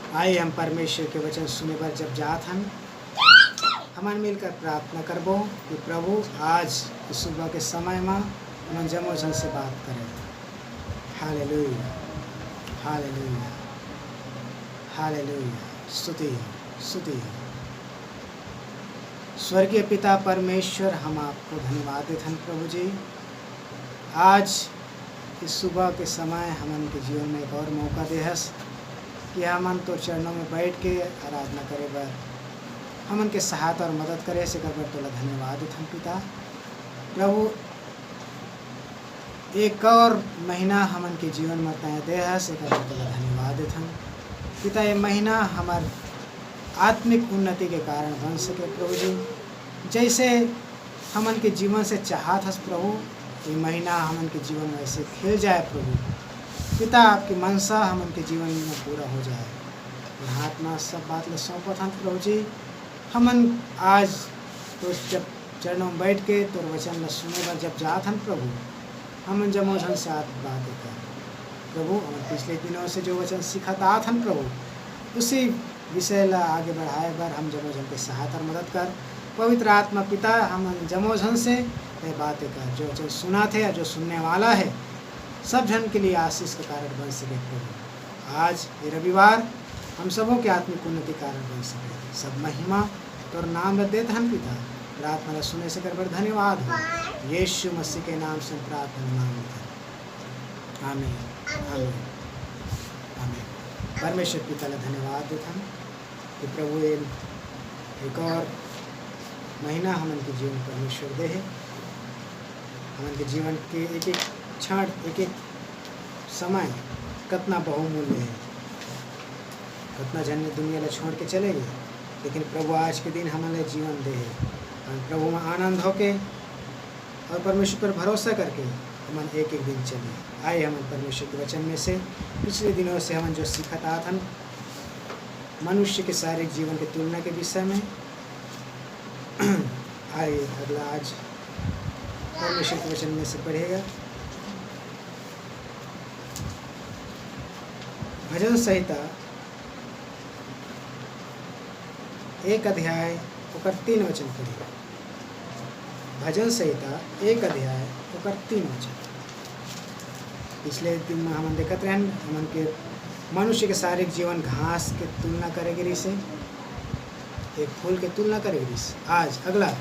आइए हम परमेश्वर के वचन सुने पर जब जात हम मिलकर प्रार्थना करबो कि प्रभु आज सुबह के समय में हम जमोजन से बात करें। Hallelujah, hallelujah, hallelujah. स्तुति स्तुति। स्वर्गीय पिता परमेश्वर, हम आपको धन्यवाद देते हैं प्रभु जी। आज इस सुबह के समय हम के जीवन में एक और मौका देहस कि हमन तो चरणों में बैठ के आराधना करे बर हमन के सहायता और मदद करे से कर बर तोला धन्यवाद देते हैं पिता प्रभु। एक और महीना हमन के जीवन में तय देहस एक कर तोला धन्यवाद देते हैं पिता। ये महीना हमार आत्मिक उन्नति के कारण बन सके प्रभु जी। जैसे हमन के जीवन से चाहत हस प्रभु, ये महीना हमन के जीवन में ऐसे खिल जाए प्रभु पिता। आपकी मनसा हमन के जीवन में पूरा हो जाए और हाथ में सब बात ले सौंपत हम प्रभु जी। हमन आज तो जब चरणों में बैठ के तो वचन में सुने बर जब जात हम प्रभु, हमन जमोजन से बातें कर प्रभु। हम पिछले दिनों से जो वचन सिखाता आत हम प्रभु, उसी विषय ला आगे बढ़ाए बर हम जमोजन के सहायता और मदद कर। पवित्र आत्मा पिता, हम जमोजन से ये बातें कर जो वचन सुना थे और जो सुनने वाला है सब जन के लिए आशीष का कारण बन सके प्रभु। आज ये रविवार हम सबों के आत्मिक उन्नति कारण बन सके। सब महिमा तो नाम देते हम पिता। प्रार्थना सुने से कर बर धन्यवाद हो। यीशु मसीह के नाम से प्रार्थना मांगते हैं, आमीन आमीन आमीन। परमेश्वर पिता ने धन्यवाद देता हूँ कि प्रभु एक और महीना हमन के जीवन परमेश्वर दे है। हमन के जीवन के एक एक क्षण एक एक समय कितना बहुमूल्य है। कितना जन दुनिया ला छोड़ के चले गए, लेकिन प्रभु आज के दिन हमारे जीवन दे है। हम प्रभु में आनंद होके और परमेश्वर पर भरोसा करके हम एक एक दिन चले। आए हम परमेश्वर के वचन में से पिछले दिनों से हम जो सीखता था मनुष्य के शारीरिक जीवन की तुलना के विषय में, आए अगला आज परमेश्वर के वचन में से पढ़ेगा। भजन संहिता 1 अध्याय ओकर 3 वचन पढ़ेगा। भजन संहिता 1 अध्याय ओकर 3 वचन। पिछले दिन में हम देखते रहे हमन के मनुष्य के शारीरिक जीवन घास के तुलना करेगी से, एक फूल के तुलना करेगी से। आज अगला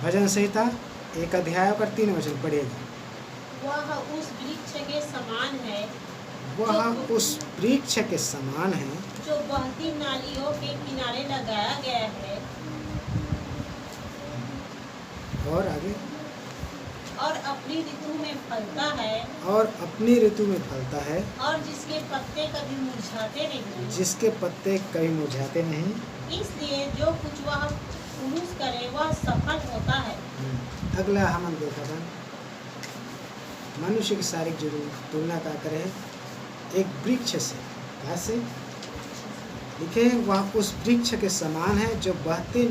भजन संहिता 1 अध्याय और 3 वचन पढ़ेगा। वह उस वृक्ष के समान है, वह उस वृक्ष के समान है जो बहती नालियों के किनारे लगाया गया है और आगे और अपनी ऋतु में फलता है, और अपनी ऋतु में फलता है, और जिसके पत्ते कभी मुरझाते नहीं, जिसके पत्ते कभी मुरझाते नहीं। इसलिए जो कुछ वह पुरुष करे वह सफल होता है। अगला हम देखा था मनुष्य की शारीरिक तुलना का करे एक वृक्ष से। कैसे लिखे? वह उस वृक्ष के समान है जो बहती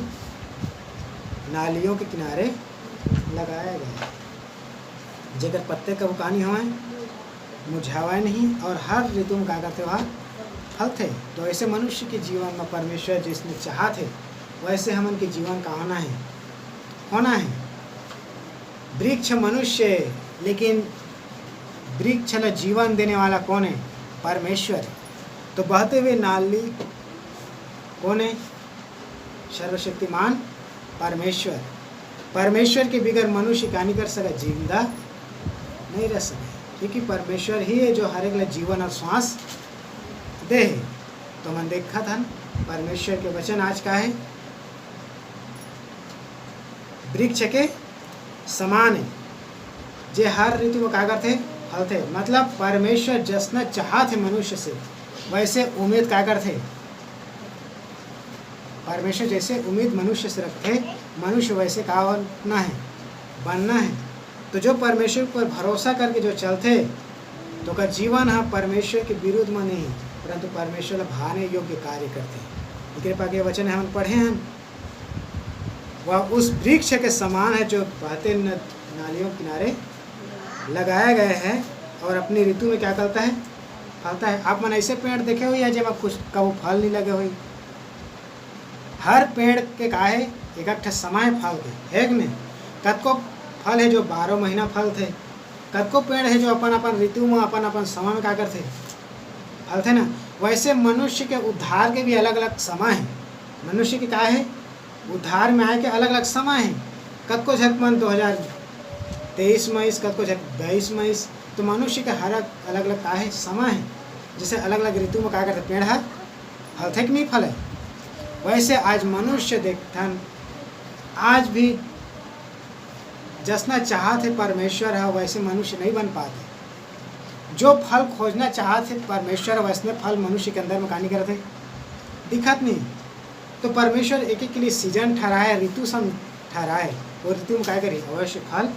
नालियों के किनारे लगाया गया है, जेकर पत्ते कब कानी हुए मुरझावाए नहीं, और हर ऋतु में क्या करते वह फल थे। तो ऐसे मनुष्य के जीवन में परमेश्वर जिसने चाहा थे वैसे हमन के जीवन का होना है। वृक्ष मनुष्य, लेकिन वृक्ष ला जीवन देने वाला कौन है? परमेश्वर। तो बहते हुए नाली कौन है? सर्वशक्तिमान परमेश्वर। परमेश्वर के बिगर मनुष्य क्या नहीं कर सका, जिंदा नहीं रह सके, क्योंकि परमेश्वर ही है जो हर एक ला जीवन और श्वास दे है। तो मन देखा था परमेश्वर के वचन आज का है वृक्ष के समान है, जे हर ऋतु में क्या करते फल थे। मतलब परमेश्वर जसना चाहा थे मनुष्य से वैसे उम्मीद क्या करते, परमेश्वर जैसे उम्मीद मनुष्य से रखते मनुष्य वैसे क्या होना है, बनना है। तो जो परमेश्वर पर भरोसा करके जो चलते तो का जीवन है परमेश्वर के विरुद्ध में नहीं, परंतु परमेश्वर भाने योग्य कार्य करते। कृपा के वचन हम पढ़े हैं, वह उस वृक्ष के समान है जो बहते नालियों किनारे लगाया गया है और अपनी ऋतु में क्या करता है फलता है। आप मन ऐसे पेड़ देखे हुई है जेमा कुछ कबू फल नहीं लगे हुई। हर पेड़ के का है एक एक समय फल के है कि नहीं। कतको फल है जो 12 महीना फल थे, कतको पेड़ है जो अपन अपन ऋतु में अपन अपन समय में का करते फल थे ना। वैसे मनुष्य के उद्धार के भी अलग अलग समय है। मनुष्य के का है उद्धार में आए के अलग अलग समय है। कतको झकमन 2023 में, कतको झक 22 में। तो मनुष्य के हर अलग अलग का है समय है। जैसे अलग अलग ऋतु में का करते पेड़ है फल थे कि नहीं फल है। वैसे आज मनुष्य देखथन आज भी जसना चाहते परमेश्वर है वैसे मनुष्य नहीं बन पाते। जो फल खोजना चाहते परमेश्वर वैसने फल मनुष्य के अंदर में कहानी करते दिखत नहीं। तो परमेश्वर एक एक के लिए सीजन ठहराए, ऋतु सम ठहराए, और ऋतु में क्या करी अवश्य फल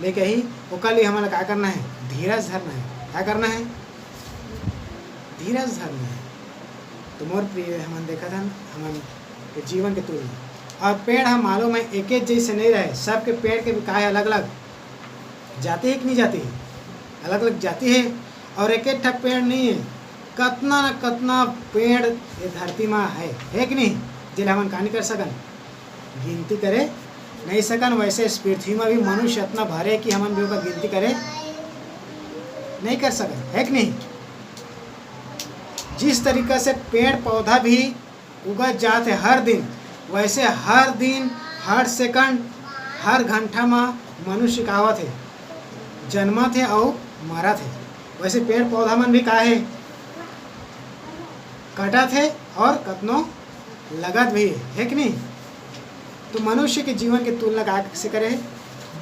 लेके ही ओकर लिए हमारा क्या करना है धीरज धरना है। क्या करना है धीरज धरना है। तो मोर प्रिय हमन देखा था हमन के जीवन के तुलना और पेड़ हम मालूम है एक एक जैसे नहीं रहे। सबके पेड़ के भी का है अलग अलग जाति है कि नहीं जाती है, अलग अलग जाति है। और एक एक पेड़ नहीं है, कतना न कतना पेड़ ये धरती में है कि नहीं जिले हमन कहानी कर सकन गिनती करे नहीं सकन। वैसे इस पृथ्वी में भी मनुष्य इतना भरे कि हमन भी ओकर गिनती करे नहीं कर सकन है कि नहीं। जिस तरीका से पेड़ पौधा भी उगत जाते हर दिन, वैसे हर दिन हर सेकंड हर घंटा में मनुष्य का आवत है जन्मा थे और मरा थे। वैसे पेड़ पौधा मन भी का है कटा थे और कतनो लगत भी है कि नहीं। तो मनुष्य के जीवन की तुलना का से करे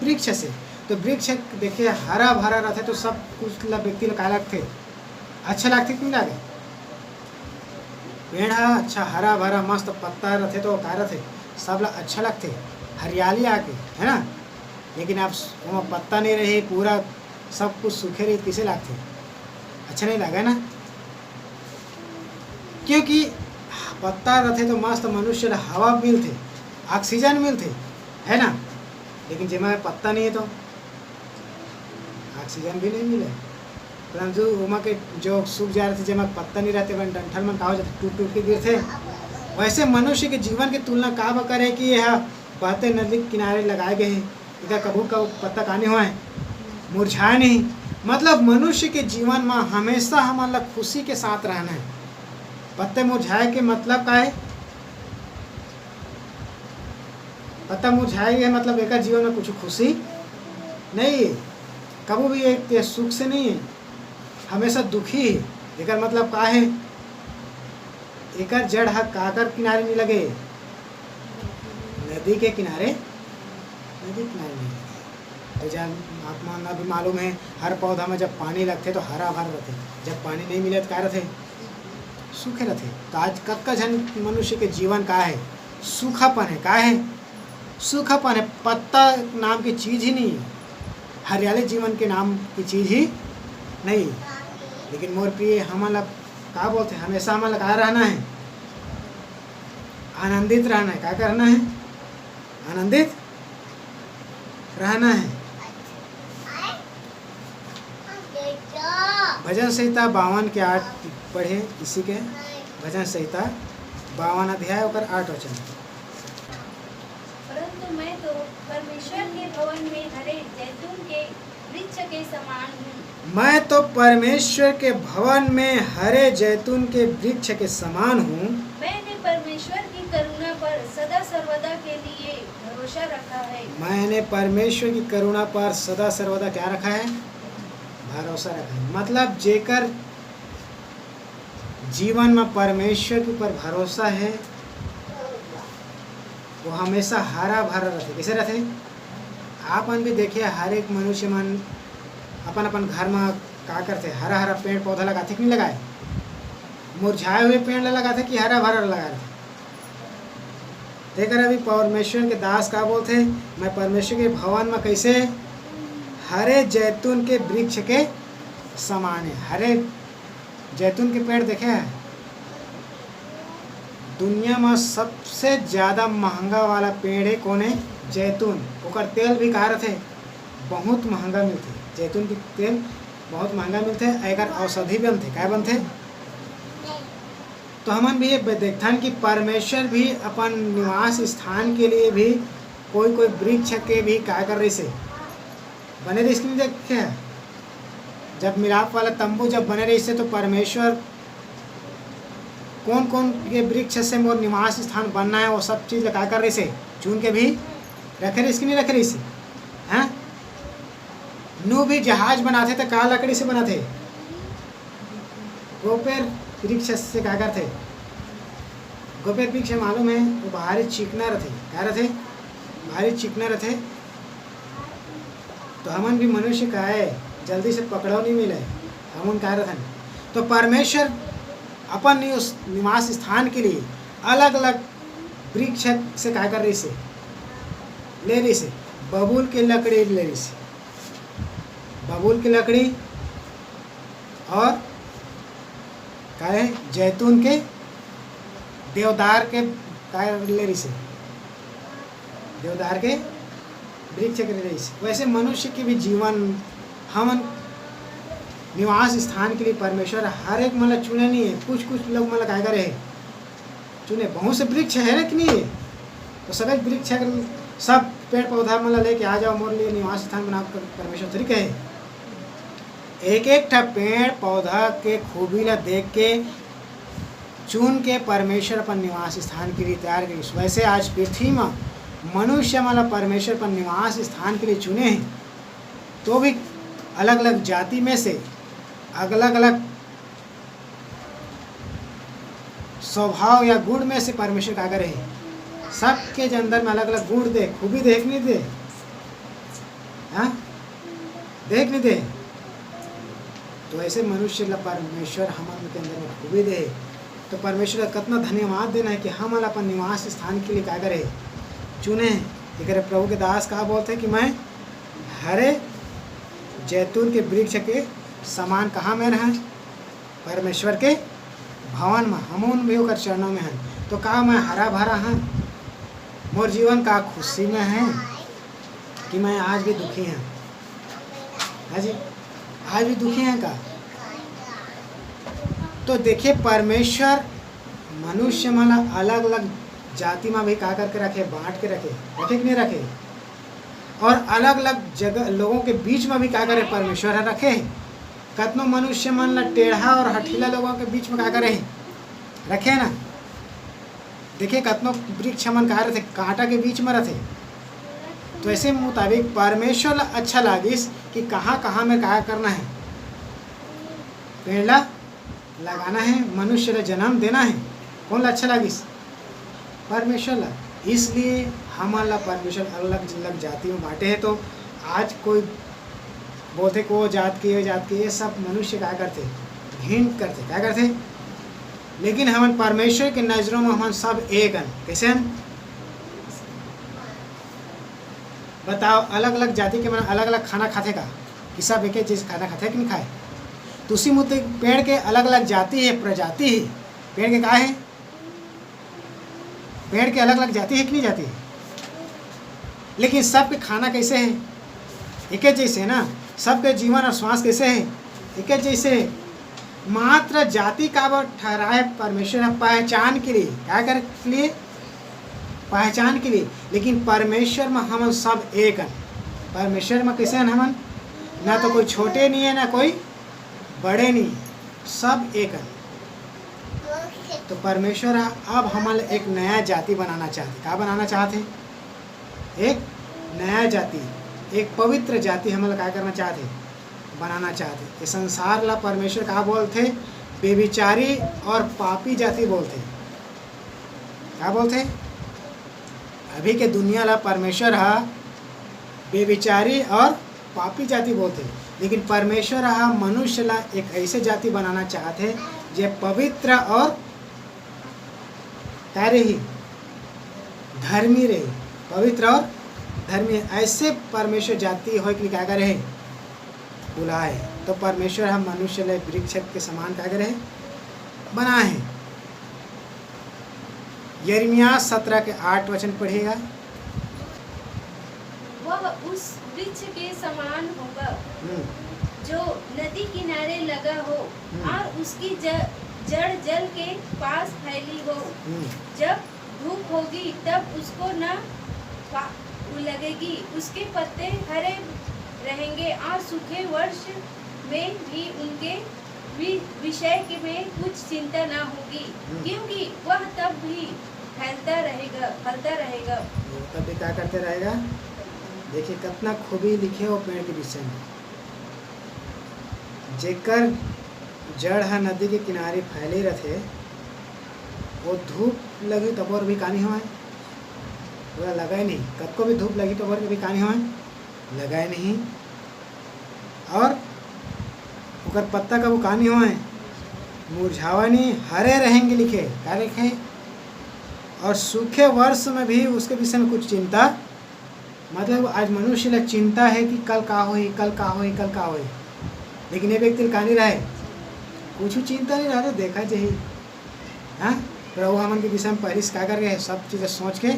वृक्ष से। तो वृक्ष देखिए हरा भरा रहते तो सब कुछ व्यक्ति का लगते अच्छा लगते कि नहीं लगे। पेड़ अच्छा हरा भरा मस्त पत्ता रहते तो का रहते सब अच्छा लगते हरियाली आके है ना। लेकिन आप वहाँ पत्ता नहीं रहे पूरा सब कुछ सूखे रहे किसे लगते अच्छा नहीं लगा ना। क्योंकि पत्ता रहते तो मस्त मनुष्य हवा मिलते ऑक्सीजन मिलते है ना। लेकिन जिमा पत्ता नहीं है तो ऑक्सीजन भी नहीं मिले। परंतु उमा के जो सूख जा रहे थे जिमा पत्ता नहीं रहते वन डंठल में का हो जाते टूट टूट के गिरते। वैसे मनुष्य के जीवन की तुलना का करे कि यह बहते नदी किनारे लगाए गए हैं इधर कबू का पत्ता कहानी हुआ है मुरझाए नहीं। मतलब मनुष्य के जीवन में हमेशा हमारा खुशी के साथ रहना है। पत्ते मुरझाए के मतलब का है पत्ता मुरझाए है मतलब एक जीवन में कुछ खुशी नहीं है कबू भी एक सुख से नहीं है हमेशा दुखी है। एक मतलब का है एक जड़ हक काकर किनारे नहीं लगे नदी के किनारे नहीं। तो जब आपको भी मालूम है हर पौधा में जब पानी लगते तो हरा भरा रहते, जब पानी नहीं मिले तो क्या रहते सूखे रहते। तो आज कक्का जन मनुष्य के जीवन का है सूखापन है। का है सूखापन है। पत्ता नाम की चीज़ ही नहीं है, हरियाली जीवन के नाम की चीज़ ही नहीं। लेकिन मोर प्रिय हमारा क्या बोलते हैं हमेशा हमारा कहा रहना है आनंदित रहना है। क्या करना है आनंदित रहना है। भजन संहिता 52 के 8 पढ़े इसी के भजन संहिता 52 अध्याय और 8 वचन। परंतु मैं तो परमेश्वर के भवन में हरे जैतून के वृक्ष के समान हूँ। मैं तो परमेश्वर के भवन में हरे जैतून के वृक्ष के समान हूँ। मैंने परमेश्वर की करुणा पर सदा सर्वदा के लिए भरोसा रखा है। मैंने परमेश्वर की करुणा पर सदा सर्वदा क्या रखा है भरोसा रखा है। मतलब जेकर जीवन में परमेश्वर के ऊपर भरोसा है वो हमेशा हरा भरा रहते। कैसे रहते आप भी देखिए हर एक मनुष्य मन अपन अपन घर में का करते हरा हरा पेड़ पौधा लगाते कि नहीं लगाए। मुरझाए हुए पेड़ लगाते कि हरा भरा लगा रहे। देखकर अभी परमेश्वर के दास का बोलते मैं परमेश्वर के भवन में कैसे हरे जैतून के वृक्ष के समान है। हरे जैतून के पेड़ देखे हैं दुनिया में सबसे ज़्यादा महंगा वाला पेड़ है कौन है जैतून। ओकर तेल भी कहा रहते बहुत महंगा मिलते जैतून की तेल बहुत महंगा मिलते, अगर औषधि बनते क्या बनते। तो हमन भी ये देखथन कि परमेश्वर भी अपन निवास स्थान के लिए भी कोई कोई वृक्ष के भी क्या कर रही से बने रही, नहीं देखे हैं। जब मिलाप वाला तंबू जब बने रही से तो परमेश्वर कौन कौन ये वृक्ष से मोर निवास स्थान बनना है वो सब चीज़ क्या कर रही से चुन के भी रखे रही, इसकी नहीं रखे रही से हैं। नू भी जहाज बनाते थे का लकड़ी से बनाते, गोपेर वृक्ष से क्या करते। गोपेर वृक्ष मालूम है वो बाहरी चिकना रहते, क्या रहते बाहरी चिकना रहते। तो हमन भी मनुष्य का है जल्दी से पकड़ो नहीं मिले, हमन क्या रहते। तो परमेश्वर अपन निवास स्थान के लिए अलग अलग वृक्ष से क्या कर रही से ले रही से, बबूल की लकड़ी ले रही से, बबूल की लकड़ी और क्या है जैतून के, देवदार के क्या ले रही से, देवदार के वृक्ष के ले रही से। वैसे मनुष्य के भी जीवन हम निवास स्थान के लिए परमेश्वर हर एक मतलब चुने नहीं है। कुछ कुछ लोग मतलब क्या करे चुने, बहुत से वृक्ष है कि नहीं है। तो सभी वृक्ष सब पेड़ पौधा मतलब लेके आ जाओ मोर लिए निवास स्थान बना परमेश्वर तरीके है। एक एक पेड़ पौधा के खूबी ला देख के चुन के परमेश्वर अपन निवास स्थान के लिए तैयार करी। वैसे आज पृथ्वी में मनुष्य मतलब परमेश्वर पर निवास स्थान के लिए चुने हैं। तो भी अलग अलग जाति में से अलग अलग स्वभाव या गुण में से परमेश्वर का करे है। सबके अंदर में अलग अलग गुण दे, खूबी देख नहीं दे, हाँ देख नहीं दे। तो ऐसे मनुष्य ला परमेश्वर हमारे के अंदर में खूबी दे। तो परमेश्वर का कितना धन्यवाद देना है कि हम अपन निवास स्थान के लिए क्या करे चुने हैं। एक प्रभु के दास कहा बोलते हैं कि मैं हरे जैतून के वृक्ष के समान कहाँ में रहा, परमेश्वर के भवन में, हम भी होकर चरणों में हैं। तो कहा मैं हरा भरा हाँ, मोर जीवन का खुशी में है कि मैं आज भी दुखी हैं। हाँ जी आज भी दुखी हैं का। तो देखिए परमेश्वर मनुष्य माना अलग अलग जाति में भी क्या करके रखे, बांट के रखे, रखे कि नहीं रखे। और अलग अलग जगह लोगों के बीच में भी क्या करे परमेश्वर रखे। कतनो मनुष्य मन ला टेढ़ा और हठीला लोगों के बीच में क्या करे रखे ना। देखिए कतनो वृक्ष मन कहा रहते कांटा के बीच में रहते। तो ऐसे मुताबिक परमेश्वर ला अच्छा लागिस कि कहाँ कहाँ में क्या करना है, पेड़ ला लगाना है, मनुष्य ला जन्म देना है। कौन ला अच्छा लागिस, परमेश्वर ला। इसलिए हमारा परमेश्वर अलग अलग जाति में बांटे हैं। तो आज कोई बोलते को जात की ये जात की, ये सब मनुष्य क्या करते घिन करते, क्या करते। लेकिन हम परमेश्वर के नज़रों में हम सब एक हैं। कैसे हैं बताओ। अलग अलग जाति के मन अलग अलग खाना खाते का, कि सब एक ही चीज़ खाना खाते कि नहीं खाए। तो उसी मुद्दे पेड़ के अलग अलग जाति है, प्रजाति है। पेड़ के क्या है, पेड़ के अलग अलग जाति है कि नहीं जाति है। लेकिन सबके खाना कैसे है, एक ही जैसे ना। सबके जीवन और श्वास कैसे है, एक ही जैसे है। मात्र जाति का वो ठहराए परमेश्वर पहचान के लिए, क्या कर के लिए, पहचान के लिए। लेकिन परमेश्वर में हम सब एक हैं। परमेश्वर में कैसे हैं हम, ना तो कोई छोटे नहीं है ना कोई बड़े नहीं, सब एक हैं। तो परमेश्वर अब हमारे एक नया जाति बनाना चाहते। क्या बनाना चाहते, एक नया जाति, एक पवित्र जाति हमारे क्या करना चाहते, बनाना चाहते। ये संसार ला परमेश्वर कहा बोलते, बेविचारी और पापी जाति बोलते। क्या बोलते, अभी के दुनिया ला परमेश्वर हा बेविचारी और पापी जाति बोलते। लेकिन परमेश्वर हा मनुष्य ला एक ऐसे जाति बनाना चाहते जो पवित्र और क्या रही, धर्मी रही, पवित्र और धर्मी। ऐसे परमेश्वर जाति हो कि क्या करे बुलाए। तो परमेश्वर हम मनुष्य ले वृक्ष के समान क्या करे बनाए हैं। यिर्मयाह 17 के 8 वचन पढ़िएगा। वह उस वृक्ष के समान होगा जो नदी किनारे लगा हो और उसकी जड़ जल के पास फैली हो। जब धूप होगी तब उसको न लगेगी, उसके पत्ते हरे रहेंगे और सूखे वर्ष में भी उनके विषय में कुछ चिंता ना होगी, क्योंकि वह तब भी फलता रहेगा। तब भी क्या करते रहेगा? देखिए कितना खूबी लिखे हो पेड़ के विषय में। जेकर जड़ है नदी के किनारे फैले रथे, वो धूप लगी तब और भी कहानी हो पूरा लगाए नहीं, कब को भी धूप लगी तो और भी कहानी हो लगाए नहीं, और उकर पत्ता का वो कहानी हो मुरझावा नहीं, हरे रहेंगे लिखे क्या लिखे, और सूखे वर्ष में भी उसके विषय में कुछ चिंता, मतलब आज मनुष्य लग चिंता है कि कल का होई, कल का होई, कल का होई, लेकिन ये व्यक्ति कहानी रहे कुछ चिंता नहीं रहा, देखा चाहिए। हाँ, प्रभु हमन के विषय में पहले से क्या कर रहे हैं, सब चीज़ें सोच के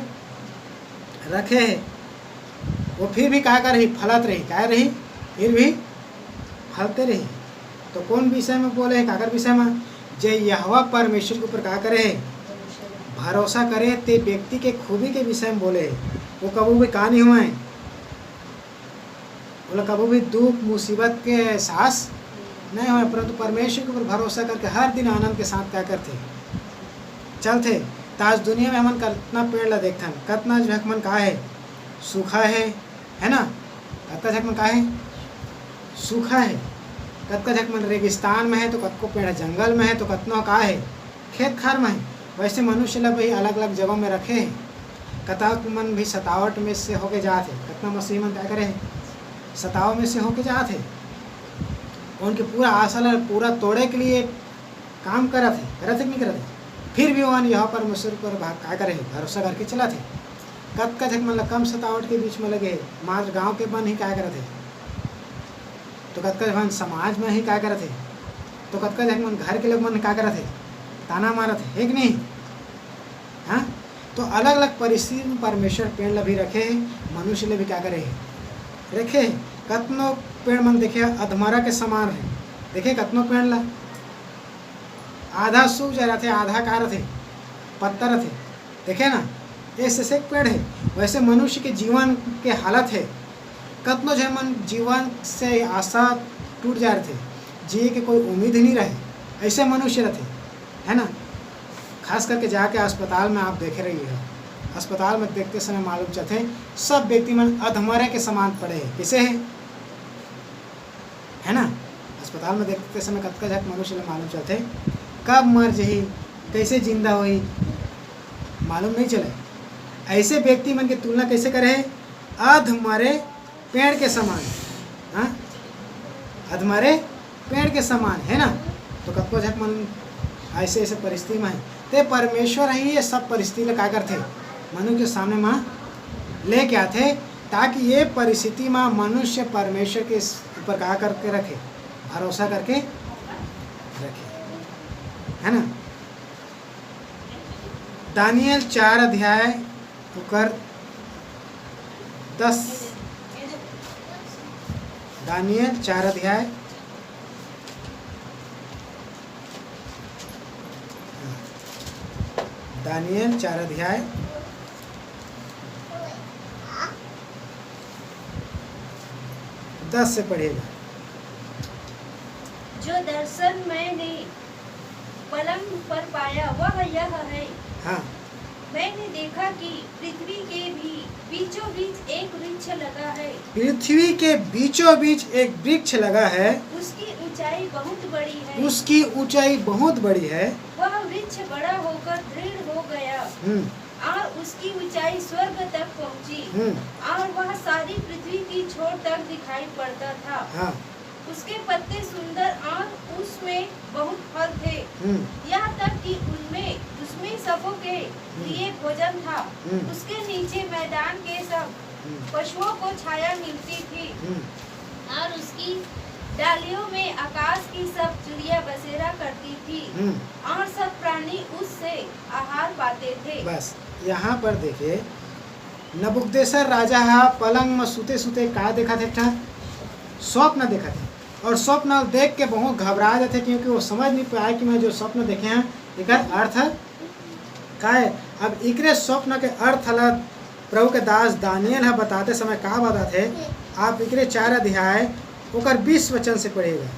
रखे है, वो फिर भी क्या कर रही, फलत रही, क्या रही, फिर भी फलते रही। तो कौन विषय में बोले है, काकर विषय में, जे यहोवा परमेश्वर के ऊपर क्या करे भरोसा करे, ते व्यक्ति के खूबी के विषय में बोले वो कभी भी कहा नहीं हुआ है, बोला कभी भी दुख मुसीबत के एहसास नहीं हुए, परंतु परमेश्वर के ऊपर भरोसा करके हर दिन आनंद के साथ क्या करते चलते। तो आज दुनिया में हमन कितना पेड़ ला देखते हैं, कितना झकमन का है सूखा है ना, कितना झकमन का है सूखा है, कितना झकमन रेगिस्तान में है, तो कतको पेड़ जंगल में है, तो कितना का है खेत खार में है। वैसे मनुष्य ला भी अलग अलग जगह में रखे हैं, कतक मन भी सतावट में से होके जाते, कितना मसीह मन क्या करे सताव में से होके जाते, उनके पूरा आशा ला पूरा तोड़े के लिए काम करते कि नहीं करते, फिर भी वन यहाँ परमेश्वर पर क्या करे भरोसा करके चला थे। कब का झक मतलब कम सतावट के बीच में लगे, मात्र गांव के मन ही क्या करते, तो कब का मन समाज में ही क्या करते, तो कब का झक मन घर के लोग मन क्या करते ताना मारत है कि नहीं। हाँ, तो अलग अलग परिस्थिति में परमेश्वर पेड़ ला भी रखे है, मनुष्य ले भी क्या करे रखे है। कतनो पेड़ मन देखे अधमरा के समान है, देखे कतनो पेड़ ला आधा सूख जा रहा थे, आधा का रहे पत्ता रहे, देखे ना ऐसे एक पेड़ है। वैसे मनुष्य के जीवन के हालत है, कतनो जो मन जीवन से आशा टूट जा रहे थे, जिए के कोई उम्मीद ही नहीं रहे, ऐसे मनुष्य रहते है ना। खास करके जाके अस्पताल में आप देखे रहिए, अस्पताल में देखते समय मालूम चलते सब व्यक्ति मन अधमरे के समान पड़े हैं, किसे है ना। अस्पताल में देखते समय कतका झक मनुष्य ला मालूम चलते कब मर जही, कैसे जिंदा हुई मालूम नहीं चले। ऐसे व्यक्ति मन की तुलना कैसे करे अधमरे पेड़ के समान। हाँ, अधमरे पेड़ के समान है ना। तो कतको झक मन ऐसे ऐसे परिस्थिति में है, ते परमेश्वर ही ये सब परिस्थिति ला क्या करते मनुष्य के सामने में लेके आते, ताकि ये परिस्थिति में मनुष्य परमेश्वर के ऊपर क्या करके रखे भरोसा करके रखे, है ना। दानियल 4 अध्याय होकर 10, दानियल 4 अध्याय दानियल 4 अध्याय 10 से पढ़ेगा। जो दर्शन मैंने पलंग पर पाया वह यह है। हाँ, मैंने देखा कि पृथ्वी के भी बीचों बीच एक वृक्ष लगा है। पृथ्वी के बीचों बीच एक वृक्ष लगा है, उसकी ऊंचाई बहुत बड़ी है। उसकी ऊंचाई बहुत बड़ी है। वह वृक्ष बड़ा होकर दृढ़ हो गया और उसकी ऊंचाई स्वर्ग तक पहुंची और वह सारी पृथ्वी की छोर तक दिखाई पड़ता था। हाँ, उसके पत्ते सुंदर और उसमें बहुत फल थे, यहाँ तक कि उसमें सबों के लिए भोजन था। उसके नीचे मैदान के सब पशुओं को छाया मिलती थी और उसकी डालियों में आकाश की सब चिड़िया बसेरा करती थी और सब प्राणी उससे आहार पाते थे। बस यहाँ पर देखिए, नबुकदेसर राजा हा पलंग में सुते सुते का देखा थे, स्वप्न देखा थे। और स्वप्न देख के बहुत घबरा जाते क्योंकि वो समझ नहीं पाए कि मैं जो स्वप्न देखे हैं एकर अर्थ का है। अब एकरे स्वप्न के अर्थ ला प्रभु के दास दानियल है बताते समय का बताते आप एकरे 4 अध्याय ओकर 20 वचन से पढ़ेगा।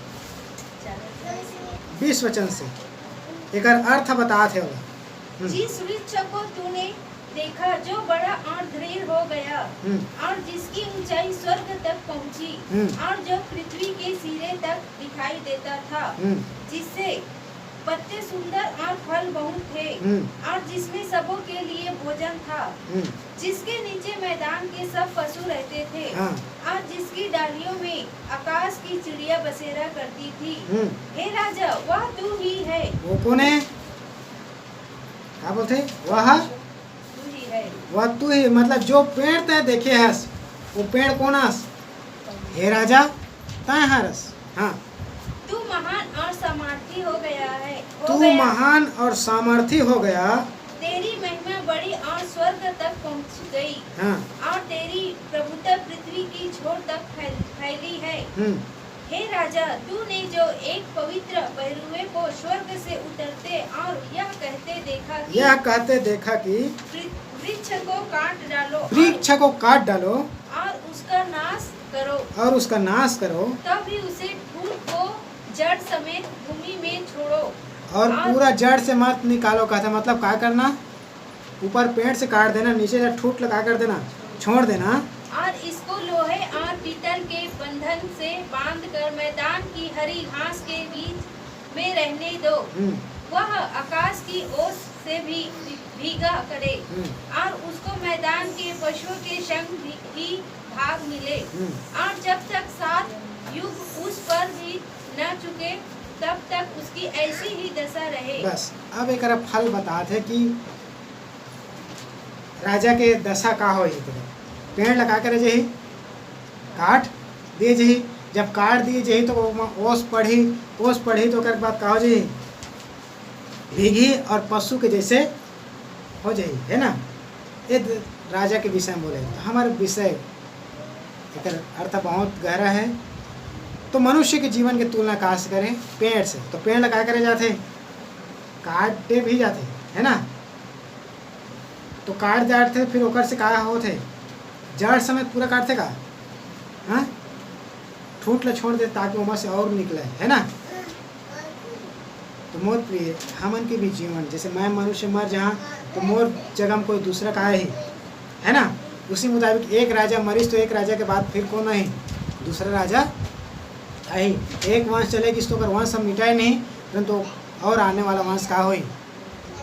20 वचन से एकर अर्थ बताते होगा। जिस वृक्ष को तूने देखा जो बड़ा और दृढ़ हो गया और जिसकी ऊंचाई स्वर्ग तक पहुंची और जो पृथ्वी के सिरे तक दिखाई देता था, जिससे पत्ते सुंदर और फल बहुत थे और जिसमें सबों के लिए भोजन था, जिसके नीचे मैदान के सब पशु रहते थे और जिसकी डालियों में आकाश की चिड़िया बसेरा करती थी। हे राजा, वह तू ही है। वो कौन है? क्या बोलते? वह वह तू ही, मतलब जो पेड़ तय देखे हस वो पेड़ कौन हस? हे राजा तय हरस। हाँ, तू महान और सामर्थी हो गया है। तू महान और सामर्थी हो गया। तेरी महिमा बड़ी और स्वर्ग तक पहुंच गई। हाँ, और तेरी प्रभुता पृथ्वी की छोर तक फैली है। हे राजा, तूने जो एक पवित्र पहरुए को स्वर्ग से उतरते और यह कहते देखा कि वृक्ष को काट डालो, वृक्ष को काट डालो और उसका नाश करो, तभी उसे ठूंठ को जड़ समेत भूमि में छोड़ो और पूरा जड़ से मत निकालो। कहता मतलब क्या करना? ऊपर पेड़ से काट देना, नीचे से ठूंठ लगा कर देना, छोड़ देना। और इसको लोहे और पीतल के बंधन से बांधकर मैदान की हरी घास के बीच में रहने दो। वह आकाश की ओस से भी भीगा करे और उसको मैदान के पशुओं के संग भी भाग मिले। और जब तक 7 युग उस पर भी न चुके तब तक उसकी ऐसी ही दशा रहे। बस अब एक फल बताते कि राजा के दशा का हो। पेड़ लगा कर जही काट दिए जही, जब काट दिए जही तो ओस पढ़ी तो कर बाद का हो जही भीगी और पशु के जैसे हो जाए, है ना। ये राजा के विषय में बोले हमारे विषय एक अर्थ बहुत गहरा है। तो मनुष्य के जीवन की तुलना कहाँ से करें? पेड़ से। तो पेड़ लगा करे जाते काटे भी जाते, है ना। तो काट जाते फिर ओकर से कहा होते जड़ समेत पूरा काटते का, हाँ, ठूंठ छोड़ दे ताकि वहाँ से और निकले, है ना। तो मोर प्रिय हमन के भी जीवन जैसे मैं मनुष्य मर जहाँ तो मोर जगह में कोई दूसरा का है ना। उसी मुताबिक एक राजा मरीज तो एक राजा के बाद फिर कौन है? दूसरा राजा आई। एक वंश चलेगी तो अगर वंश हम मिटाए नहीं परंतु और आने वाला वंश का हो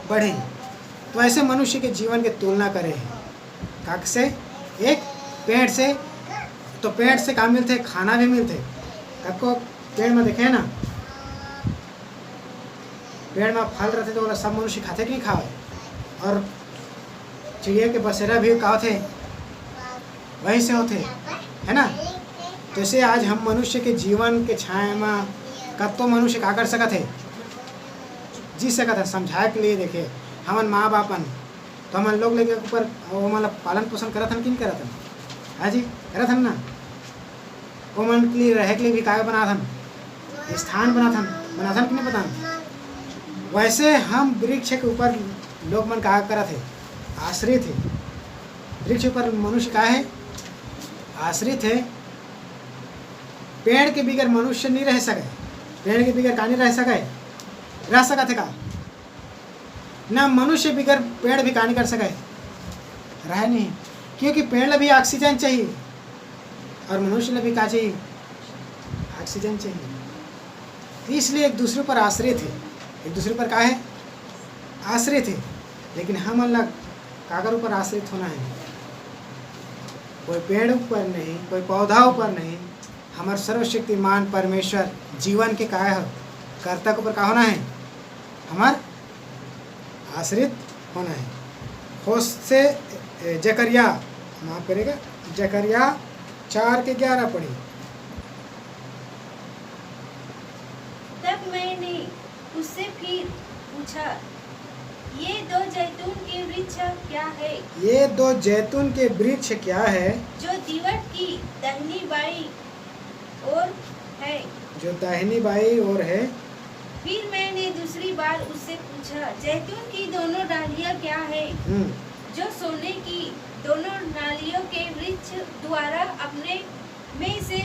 बढ़े। तो ऐसे मनुष्य के जीवन की तुलना करें काक से, एक पेड़ से। तो पेड़ से काम मिलते, खाना भी मिलते। कको पेड़ में देखे ना, पेड़ में फल रहते तो सब मनुष्य खाते कि नहीं खावे। और चिड़िया के बसेरा भी का होते वहीं से होते, है ना। जैसे आज हम मनुष्य के जीवन के छाया में कतो मनुष्य का कर सकत है, जी सकत है। समझाए के लिए देखे हमन माँ बापन तो हमन लोग लेके ऊपर वो मतलब पालन पोषण करत हन कि नहीं करत हन? हाँ जी करत हन ना। वो मन के लिए रहे के लिए भी काय बनात हन, स्थान बनात हन कि नहीं बता। वैसे हम वृक्ष के ऊपर लोग मन का करत है, आश्रित है। वृक्ष ऊपर मनुष्य का है आश्रित है। पेड़ के बिगर मनुष्य नहीं रह सके, पेड़ के बिगर का नहीं रह सके, रह सकत है का ना। मनुष्य बिगर पेड़ भी का नहीं कर सके, रह नहीं। क्योंकि पेड़ भी ऑक्सीजन चाहिए और मनुष्य भी का चाहिए, ऑक्सीजन चाहिए। इसलिए एक दूसरे पर आश्रित है, एक दूसरे पर का है आश्रित है। लेकिन हम अलग कागर ऊपर आश्रित होना है, कोई पेड़ ऊपर नहीं, कोई पौधा ऊपर नहीं। हमारे सर्वशक्तिमान परमेश्वर जीवन के काय है कर्ता के ऊपर का होना है, हमार आश्रित होना है। होश से जकरिया माफ करेगा, जकरिया 4:11 पढ़ी। तब मैंने उससे फिर पूछा, ये 2 जैतून के वृक्ष क्या है? ये 2 जैतून के वृक्ष क्या है? जो दीवट की दाहिनी बाई ओर है। जो दाहिनी बाई ओर है। फिर मैंने दूसरी बार उससे पूछा, जैतून की दोनों डालियां क्या है जो सोने की दोनों डालियों के वृक्ष द्वारा अपने में से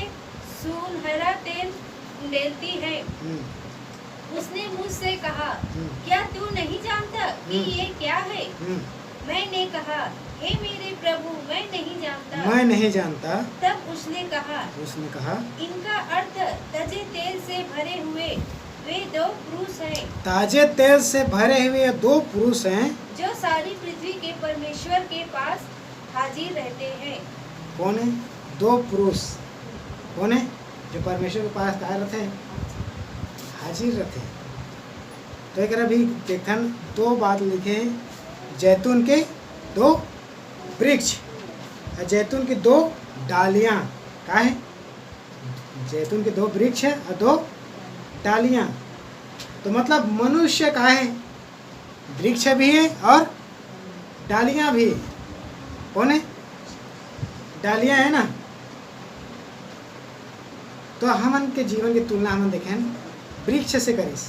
सुनहरा तेल उंडेलती है? उसने मुझसे कहा, क्या तू नहीं जानता कि ये क्या है? मैंने कहा, हे मेरे प्रभु, मैं नहीं जानता। मैं नहीं जानता। तब उसने कहा, इनका अर्थ ताजे तेल से भरे हुए वे दो पुरुष हैं। ताजे तेल से भरे हुए दो पुरुष हैं जो सारी पृथ्वी के परमेश्वर के पास हाजिर रहते हैं। कौन है? दो पुरुष कौन है? जो परमेश्वर के पास क्या रहते हैं? हाजिर रहते हैं। तो एक अभी देखन दो बात लिखे हैं, जैतून के दो वृक्ष, जैतून की दो डालियां। क्या है? जैतून के दो वृक्ष है और दो डालियां। तो मतलब मनुष्य का है, वृक्ष भी है और डालियां भी है। कौन है? डालियां है ना। तो हमन के जीवन की तुलना हमन देखें वृक्ष से करीस।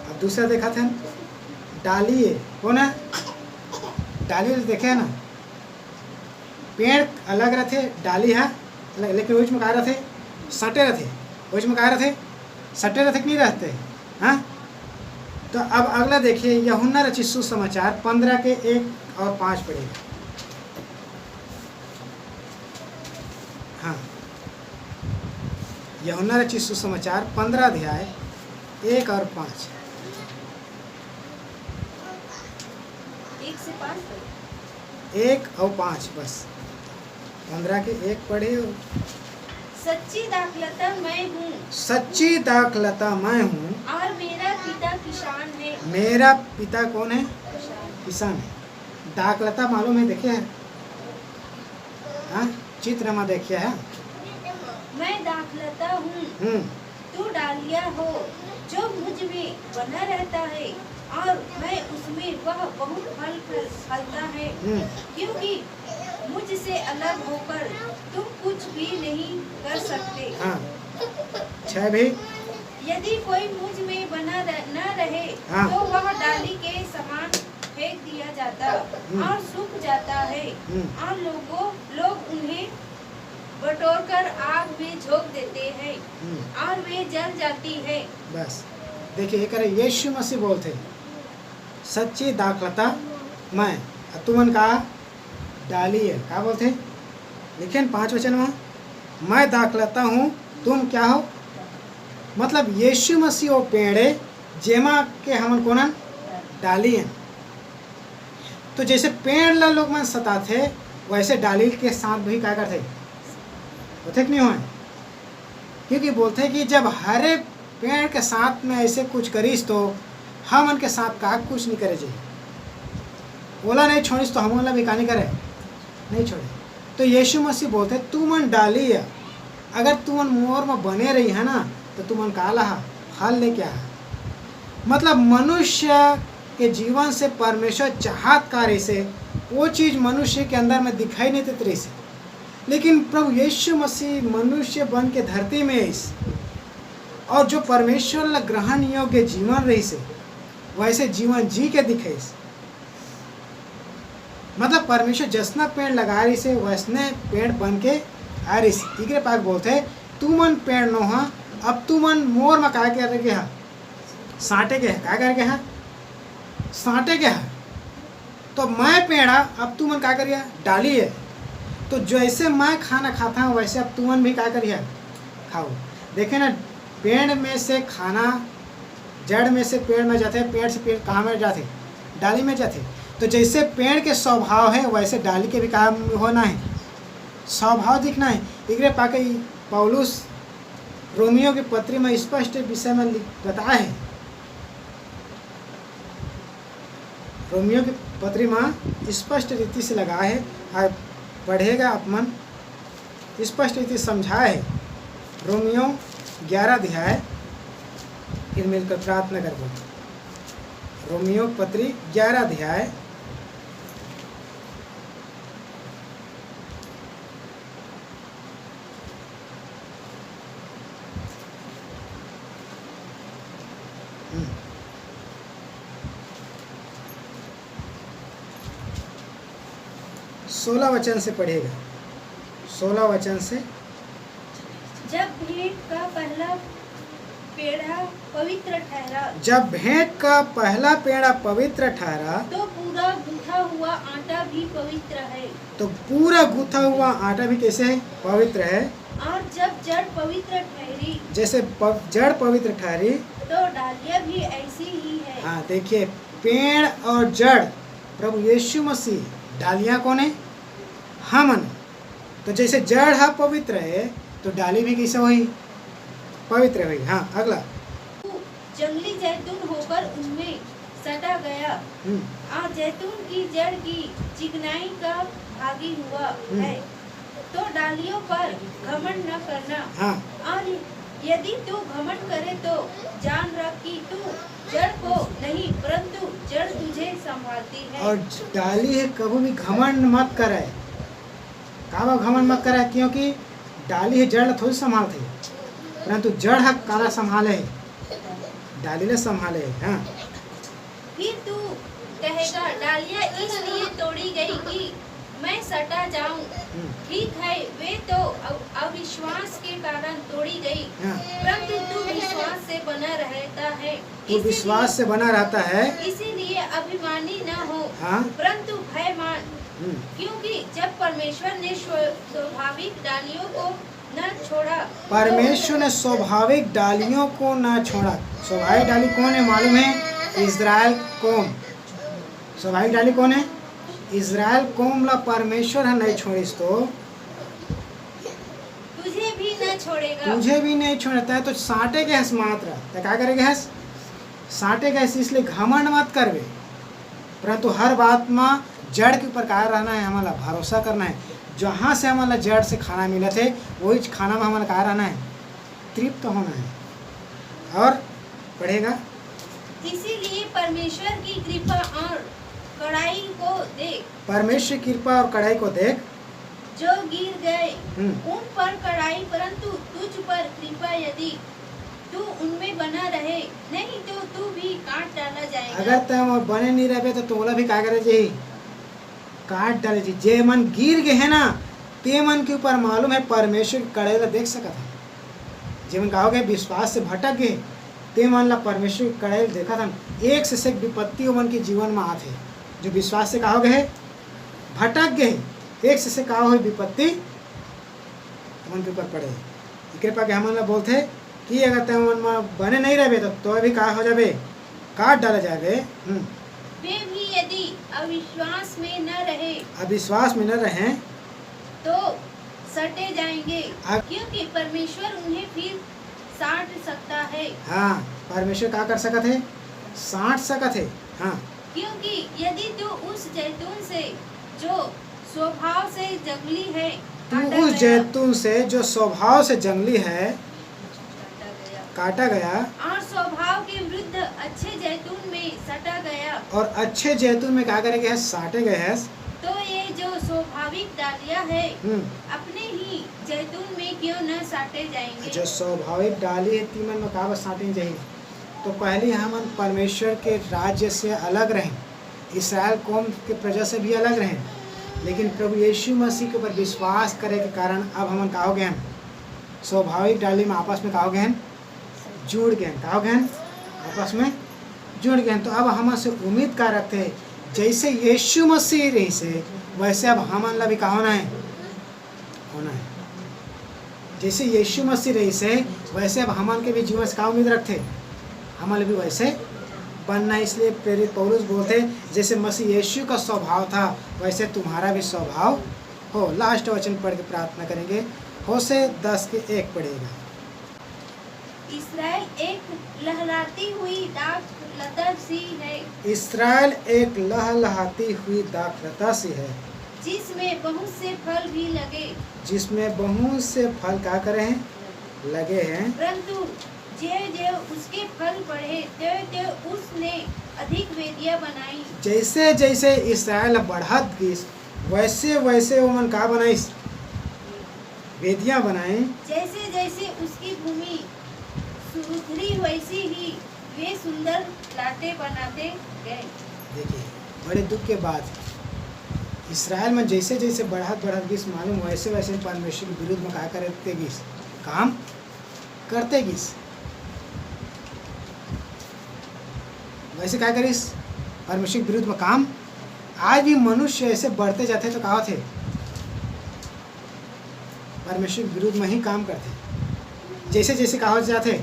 अब दूसरा देखा था डाली है। कौन है? डाली देखे है ना, पेड़ अलग रहते, डाली है अलग, लेकिन उसमें कहा रहते सटे रहते, उसमें कहा रहते सटे रहते कि नहीं रहते। हाँ, तो अब अगला देखिए, यूहन्ना रचित सुसमाचार 15 के 1 और 5 पढ़ेगा। हाँ, यूहन्ना रचित सुसमाचार 15 अध्याय 1 और 5। 1 से 5 1 और 5 बस। 15 के 1 पढ़े। सच्ची दाखलता मैं हूँ, सच्ची दाखलता मैं हूँ, और मेरा पिता किसान है। मेरा पिता कौन है? किसान है। दाखलता मालूम है? देखे है? हाँ, चित्र में देखिए है। मैं दाखलता हूँ, तू डालियाँ हो। जो मुझ में बना रहता है और मैं उसमें, वह बहुत फल फलता है, क्योंकि मुझसे अलग होकर तुम कुछ भी नहीं कर सकते। हाँ, 6 भी। यदि कोई मुझ में बना न रहे हाँ। तो वह डाली के समान फेंक दिया जाता और सूख जाता है, और लोग उन्हें बटोरकर आग में झोंक देते हैं और वे जल जाती है। बस देखिए, एक यीशु मसीह बोलते सच्ची दाखलता मैं, तुमन का डाली है। क्या बोलते? लेकिन 5 वचन में, मैं दाखलता हूँ, तुम क्या हो? मतलब यीशु मसीह वो पेड़ है जेमा के हमन कोना डाली है। तो जैसे पेड़ ला लोग मन सताते, वैसे डाली के साथ भी क्या करते होते कि नहीं हुए? क्योंकि बोलते कि जब हरे पेड़ के साथ में ऐसे कुछ करीस तो हम उनके साथ का कुछ नहीं करे चाहिए। ओला नहीं छोड़ीस तो हम ओला भी का नहीं करे, नहीं छोड़े। तो यीशु मसीह बोलते तू मन डाली है, अगर तू मन मोर में बने रही है ना तो तू मन का लहा फल ले क्या है। मतलब मनुष्य के जीवन से परमेश्वर चाहत कार्य से वो चीज़ मनुष्य के अंदर में दिखाई नहीं देती रही से, लेकिन प्रभु यीशु मसीह मनुष्य बन के धरती में इस और जो परमेश्वर ला ग्रहण योग्य जीवन रही से वैसे जीवन जी के दिखे। मतलब परमेश्वर जसना पेड़ लगा रही से वैसने पेड़ बन के आ रही से। इकरे पाक बोलते तू मन पेड़ नो हा, अब तू मन मोर में क्या कर रहे हा? साँटे के क्या करके हा? साँटे के हा। तो मैं पेड़ा, अब तू मन क्या करिए? डाली है। तो जैसे मैं खाना खाता हूँ वैसे अब तू मन भी क्या करिए? खाओ। देखे ना, पेड़ में से खाना जड़ में से पेड़ में जाते, पेड़ से पेड़ कहाँ में जाते? डाली में जाते। तो जैसे पेड़ के स्वभाव है वैसे डाली के भी काम होना है, स्वभाव दिखना है। इकरे पाके पौलुस रोमियो की पत्री में स्पष्ट विषय में बताया है। रोमियो की पत्री में स्पष्ट रीति से लगा है और पढ़ेगा अपमन स्पष्ट रीति समझाया है। रोमियो 11 अध्याय, फिर मिलकर प्रार्थना करबो। रोमियो पत्री 11 अध्याय 16 वचन से पढ़ेगा, 16 वचन से। जब भेंट का पहला पेड़ा पवित्र ठहरा, जब भेंट का पहला पेड़ा पवित्र ठहरा, तो पूरा गूंथा हुआ आटा भी पवित्र है। तो पूरा गूथा हुआ आटा भी कैसे है? पवित्र है। और जब जड़ पवित्र ठहरी, जैसे जड़ पवित्र ठहरी, तो डालियाँ भी ऐसी ही है। हाँ देखिए, पेड़ और जड़ प्रभु यीशु मसीह, डालियाँ कौन है? हमन। तो जैसे जड़ है पवित्र है, तो डाली भी कैसे हुई? पवित्र हुई। हाँ अगला। जंगली जैतून होकर उनमें सटा गया, और जैतून की जड़ की चिकनाई का भागी हुआ है। तो डालियों पर घमंड न करना। हाँ। और यदि तू घमंड करे तो जान रख कि तू जड़ को नहीं, परंतु जड़ तुझे संभालती है। और डाली है कभी भी घमंड मत करे। कहा घमंड मत करे, क्योंकि डाली है जड़ थोड़ी संभालती, परंतु जड़ है काला संभाले, डाली ले संभाले। हाँ। फिर तू कहेगा, डालियाँ इसलिए तोड़ी गई कि मैं सटा जाऊं। ठीक है, वे तो अविश्वास के कारण तोड़ी गई, परंतु तू विश्वास से बना रहता है। तू विश्वास से बना रहता है, इसीलिए अभिमानी न हो, हाँ? परंतु भय मान, क्योंकि जब परमेश्वर ने स्वाभाविक डालियों को न छोड़ा, परमेश्वर ने स्वाभाविक डालियों को न छोड़ा। स्वाभाविक डाली कौन है मालूम है? इज़राइल कौम। स्वाभाविक डाली कौन है? इज़राइल कौम ला परमेश्वर है नहीं छोड़िस तो तुझे भी न छोड़ेगा। तुझे भी नहीं छोड़ता है। तो साटे के हस मात्र तो क्या करेगा? हस साटे के हस, इसलिए घमंड मत करवे, परंतु हर बात में जड़ के ऊपर कहा रहना है, हमारा भरोसा करना है। जहाँ से हमारा जड़ से खाना मिला थे, वही खाना में हमारा कहा रहना है, तृप्त होना है। और पढ़ेगा, इसीलिए परमेश्वर की कृपा और कड़ाई को देख। परमेश्वर की कृपा और कड़ाई को देख, जो गिर गए उन पर कड़ाई, परंतु तुझ पर कृपा। यदि तू उनमें बना रहे, नहीं तो तू भी काट डाला जाएगा। अगर तुम बने नहीं रहे तो तोला भी क्या करे चाहिए? काट डाले चाहिए। जे मन गिर गए है ना, ते मन के ऊपर मालूम है परमेश्वर की कड़ाई ला देख सकता है। जे मन कहोगे विश्वास से भटक गए, ते मन ला परमेश्वर की कड़ाई देखा था। एक से एक विपत्ति मन के जीवन में आते, जो विश्वास से कहोगे है भटक गए, एक से कहा हुई विपत्ति मन के ऊपर पड़े। कृपा के हमन ला बोलते कि अगर तुम मन में बने नहीं रहे तो भी कहा हो जाबे, काट डाला जाबे। वे भी यदि अविश्वास में न रहे, अविश्वास में न रहे, तो सटे जाएंगे, क्योंकि परमेश्वर उन्हें फिर साट सकता है। हाँ, परमेश्वर क्या कर सकते है? साट सकते है। हाँ, क्योंकि यदि तू उस जैतून से जो स्वभाव से जंगली है, तू उस जैतून से जो स्वभाव से जंगली है काटा गया, और स्वभाव के विरुद्ध अच्छे जैतून में सटा गया, और अच्छे जैतून में क्या करेंगे? साटे गए हैं। तो ये जो स्वाभाविक डालियाँ है, अपने ही जैतून में क्यों न साटे जाएंगे? जो स्वाभाविक डाली है तीमन में कहा साटे जाएंगे। तो पहले हम परमेश्वर के राज्य से अलग रहें, इस्राएल कौम के प्रजा से भी अलग रहें, लेकिन प्रभु यीशु मसीह के ऊपर विश्वास करे के कारण अब हम कहोगे हैं स्वाभाविक डाली में आपस में कहोगे हैं जुड़ गए, कहोगे हैं आपस में जुड़ गए। तो अब हम से उम्मीद का रखते हैं, जैसे यीशु मसीह रही से वैसे अब हमन ला भी का होना है। जैसे यीशु मसीह रही से वैसे अब हमन के भी जीवन से का उम्मीद रखते, हमारे भी वैसे बनना। इसलिए प्रेरित पौलुस बोलते जैसे मसीह यीशु का स्वभाव था वैसे तुम्हारा भी स्वभाव हो। लास्ट वचन पढ़ के प्रार्थना करेंगे। होशे 10:1 पढ़ेगा। इस्राएल एक लहराती हुई दाख लता सी है। इस्राएल एक लहलहाती हुई दाख लता सी है, जिसमें बहुत से फल भी लगे। जिसमें बहुत से फल क्या करे हैं? लगे हैं। परंतु जो उसके फल बढ़े, तो उसने अधिक वेदियां बनाई। जैसे जैसे इस्राएल बढ़त गई वैसे वैसे वो मन का बनाई? वेदियां बनाए। जैसे जैसे उसकी भूमि सुधरी वैसी ही वे सुंदर लाटे बनाते गए। देखिए, बड़े दुख के बाद इसराइल में जैसे जैसे बढ़त गिस मालूम वैसे वैसे परमेश्वर के विरुद्ध में क्या करते गिस, काम करते गिस। वैसे क्या करिस परमेश्वर के विरुद्ध में काम। आज भी मनुष्य ऐसे बढ़ते जाते तो कहा थे परमेश्वर के विरुद्ध में ही काम करते। जैसे जैसे कहा जाते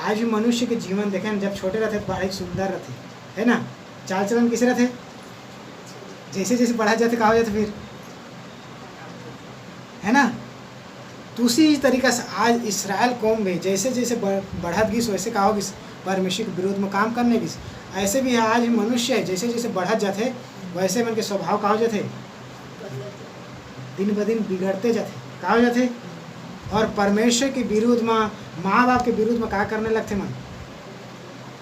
आज भी मनुष्य के जीवन देखें न, जब छोटे रहते तो बड़े सुंदर रहते, है ना, चाल चलन किसे रहते। जैसे जैसे बढ़ा जाते कहा जाते फिर, है ना। तो उसी तरीका से आज इसराइल कौम में जैसे जैसे बढ़त गिस वैसे कहा गिस परमेश्वर के विरोध में काम करने गिस। ऐसे भी आज भी मनुष्य है जैसे जैसे बढ़त जाते वैसे मन के स्वभाव कहा जाते दिन ब दिन बिगड़ते जाते कहा जाते। और परमेश्वर के विरुद्ध में, माँ बाप के विरुद्ध में क्या करने लगते, मन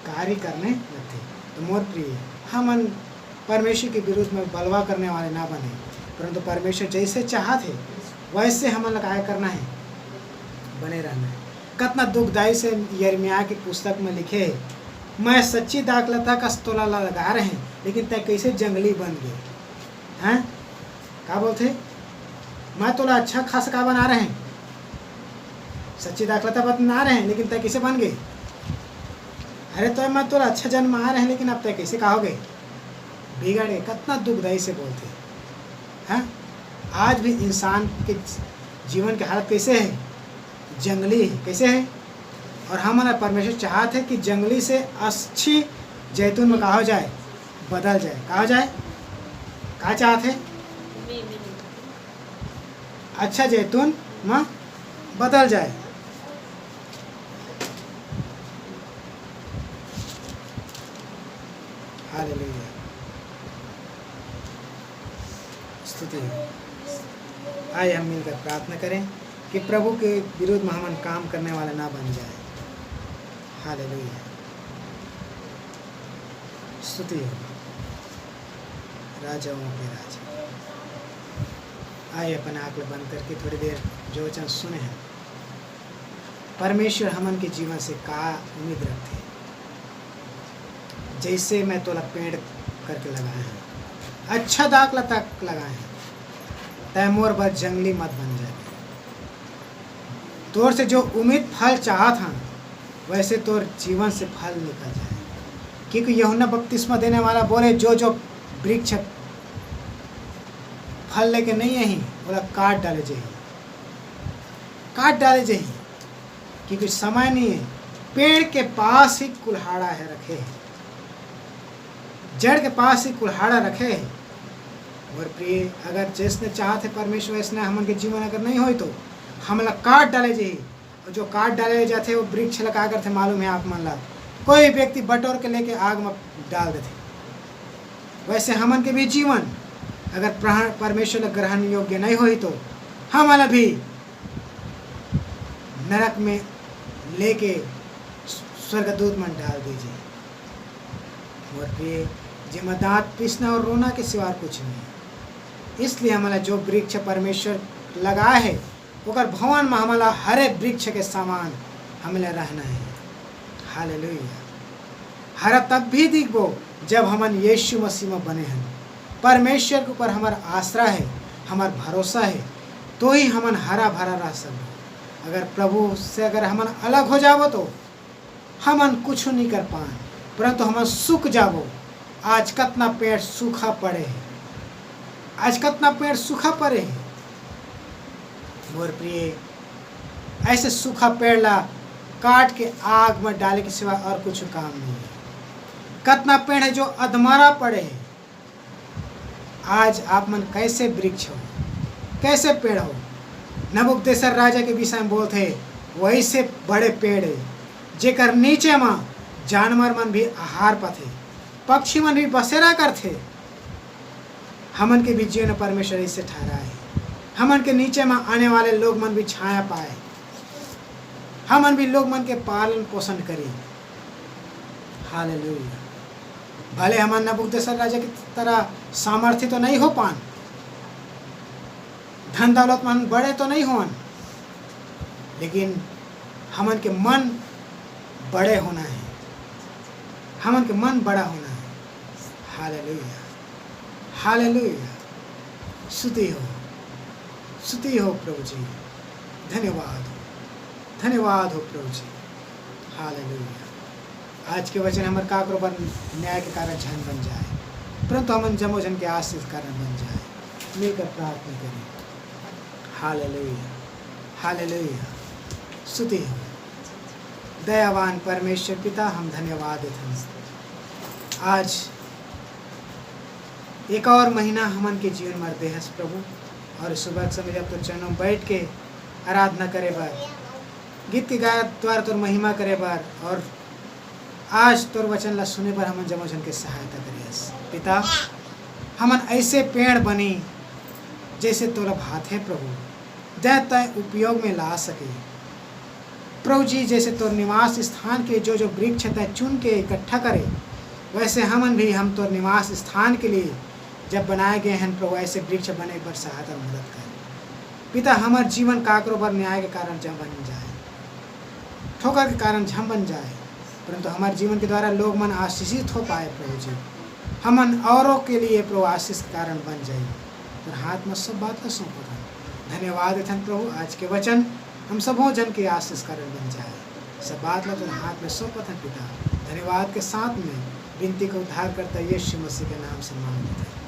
कार्य करने लगते। तो मोर प्रिय हम परमेश्वर के विरुद्ध में बलवा करने वाले ना बने, परंतु परमेश्वर जैसे चाहते वैसे हमें कार्य करना है, बने रहना है। कितना दुखदाई से यिर्मयाह की पुस्तक में लिखे है, मैं सच्ची दाखलता का तोला लगा रहे हैं लेकिन तय कैसे जंगली बन गए हैं। क्या बोलते, मैं तोला अच्छा खासा का बना रहे हैं, सच्ची दाखलता बना रहे हैं लेकिन तय कैसे बन गए। अरे तो मैं तोला अच्छा जन्म आ रहे हैं लेकिन अब तय कैसे कहोगे, बिगड़ गए। कितना दुखदाई से बोलते हैं। आज भी इंसान के जीवन की हालत कैसे है, जंगली है, कैसे है। और हमारा परमेश्वर चाहते हैं कि जंगली से अच्छी जैतून में कहा जाए, बदल जाए, कहा जाए। क्या चाहते हैं, अच्छा जैतून में बदल जाए। हालेलुया, स्तुति है। आइए हम मिलकर प्रार्थना करें कि प्रभु के विरुद्ध में हम काम करने वाले ना बन जाए। हालेलुया, स्तुति है राजाओं के राजा। आइए अपने आंखें बंद करके थोड़ी देर जो वचन सुने हैं, परमेश्वर हमन के जीवन से का उम्मीद रखते हैं। जैसे मैं तोला पेड़ करके लगाए हैं, अच्छा दाखला तक लगाए हैं, तैमूर बस जंगली मत बन जाए। तोर से जो उम्मीद फल चाहत हैं वैसे तोर जीवन से फल निकल जाए। क्योंकि यूहन्ना बपतिस्मा देने वाला बोले जो जो वृक्ष फल लेके नहीं है बोला काट डाले चाहिए, काट डाले चाहिए, क्योंकि समय नहीं है। पेड़ के पास ही कुल्हाड़ा है रखे है, जड़ के पास ही कुल्हाड़ा रखे है। और प्रिय अगर जिसने चाहते परमेश्वर इसने हम के जीवन अगर नहीं हो तो हमला काट डाले चाहिए। और जो काट डाले जाते वो वृक्ष लगा करते मालूम है आप मन ला, कोई व्यक्ति बटोर के लेके आग में डाल देते। वैसे हमन के भी जीवन अगर परमेश्वर ग्रहण योग्य नहीं हुई तो हमारा भी नरक में लेके स्वर्गदूत में डाल दीजिए। और प्रिय जिसमें दांत पीसना और रोना के सिवा कुछ नहीं है। इसलिए हमारा जो वृक्ष परमेश्वर लगा है ओकर भवन में हमारा हरे वृक्ष के समान हमें रहना है। हालेलुया, हरा तब भी दिखबो जब हमन यीशु मसीह में बने हैं। परमेश्वर के ऊपर हमारा आसरा है, हमारा भरोसा है, तो ही हमन हरा भरा रह सकते। अगर प्रभु से अगर हमन अलग हो जाबो तो हमन कुछ नहीं कर पाए, परंतु हमन सूख जाबो। आज कितना पेड़ सूखा पड़े है, आज कितना पेड़ सूखा पड़े है। मोर प्रिय ऐसे सूखा पेड़ ला काट के आग में डाले के सिवा और कुछ काम नहीं है। कितना पेड़ है जो अधमरा पड़े है। आज आप मन कैसे वृक्ष हो, कैसे पेड़ हो। नबूकदनेस्सर राजा के विषय में बोलते वैसे बड़े पेड़ है जेकर नीचे में जानवर मन भी आहार पाथे, पक्षी मन भी बसेरा करते। हमन के भी जीवन परमेश्वर इससे ठहरा है। हमन के नीचे में आने वाले लोग मन भी छाया पाए, हमन भी लोग मन के पालन पोषण करी। हालेलुया, भले हमन नबूकदनेस्सर राजा की तरह सामर्थ्य तो नहीं हो पान, धन दौलत मन बड़े तो नहीं होन, लेकिन हमन के मन बड़े होना है, हमन के मन बड़ा होना है। हालेलुया, हालेलुया, स्तुति हो प्रभु जी। धन्यवाद हो प्रभु जी। हालेलुया। आज के वचन हमारे काकरों पर न्याय के कारण झन बन जाए, परंतु हम जमो जन के आशीष कारण बन जाए। मिलकर प्रार्थना करें। Hallelujah, hallelujah. स्तुति हो दयावान परमेश्वर पिता, हम धन्यवाद देते हैं। आज एक और महीना हमन के जीवन में दे हस प्रभु, और सुबह के समय जब तो चरणों में बैठ के आराधना करे बार, गीत के गाय द्वारा तोर महिमा करे बार, और आज तोर वचन ला सुने पर हमन जमो जन के सहायता करियस पिता। हमन ऐसे पेड़ बनी जैसे तोरा भात है प्रभु, जय तय उपयोग में ला सके प्रभु जी। जैसे तोर निवास स्थान के जो वृक्ष तय चुन के इकट्ठा करे, वैसे हम तोर निवास स्थान के लिए जब बनाए गए हैं प्रभु, ऐसे वृक्ष बने पर सहायता मदद कर पिता। हमारे जीवन काकरों पर न्याय के कारण जम बन जाए, ठोकर के कारण झम बन जाए, परंतु हमारे जीवन के द्वारा लोग मन आशीषित हो पाए प्रभु जी। हमन औरों के लिए प्रभु आशीष के कारण बन जाए, और हाथ में सब बात का सौंपा था। धन्यवाद देथन प्रभु, आज के वचन हम सबों जन के आशीष कारण बन जाए। सब बात ला तो हाथ में सौंपा था पिता। धन्यवाद के साथ में विनती को उद्धार करता यीशु मसीह के नाम से मांग लेते हैं।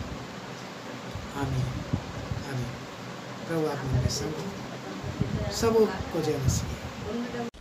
आमीन, आमीन। प्रभु आप मेरे संग सबों को जय मसीह।